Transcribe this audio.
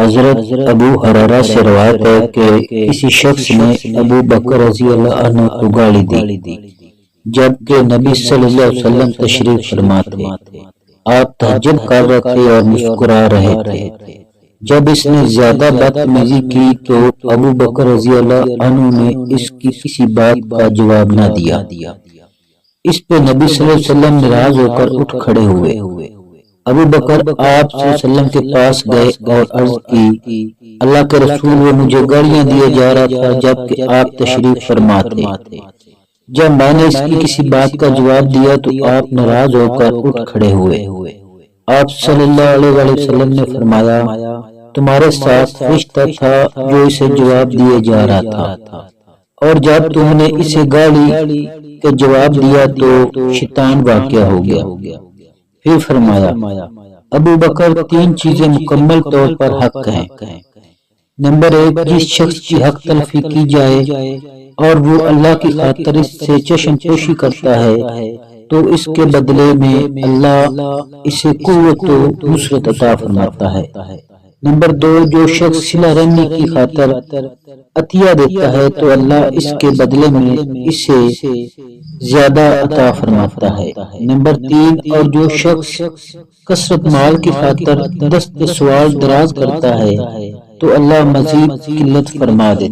حضرت ابو ہریرہ سے روایت ہے کہ کسی شخص نے ابو بکر رضی اللہ عنہ کو گالی دی جبکہ نبی صلی اللہ علیہ وسلم تشریف فرما تھے۔ آپ تہجد کر رہے تھے اور مسکرا رہے تھے۔ جب اس نے زیادہ بدتمیزی کی تو ابو بکر رضی اللہ عنہ نے اس کی کسی بات کا جواب نہ دیا۔ اس پہ نبی صلی اللہ علیہ وسلم ناراض ہو کر اٹھ کھڑے ہوئے۔ ابو بکر آپ صلی اللہ علیہ وسلم کے پاس گئے اور عرض کی، اللہ کے رسول، وہ مجھے گالیاں دیے جا رہا تھا جبکہ آپ تشریف فرما تھے۔ جب میں نے اس کی کسی بات کا جواب دیا تو آپ ناراض ہو کر اٹھ کھڑے ہوئے۔ آپ صلی اللہ علیہ وسلم نے فرمایا، تمہارے ساتھ فرشتہ تھا جو اسے جواب دیے جا رہا تھا، اور جب تم نے اسے گالی کے جواب دیا تو شیطان واقع ہو گیا۔ پھر فرمایا، ابو بکر، تین چیزیں مکمل طور پر حق ہیں۔ نمبر 1، جس شخص کی حق تلفی کی جائے اور وہ اللہ کی خاطر اس سے چشم پوشی کرتا ہے تو اس کے بدلے میں اللہ اسے قوت و نصرت عطا فرماتا ہے۔ نمبر 2، جو شخص صلہ رحمی کی خاطر عطیہ دیتا ہے تو اللہ اس کے بدلے میں اسے زیادہ عطا فرماتا ہے۔ نمبر 3، اور جو شخص کثرت مال کی خاطر دست سوال دراز کرتا ہے تو اللہ مزید قلت فرما دیتا ہے۔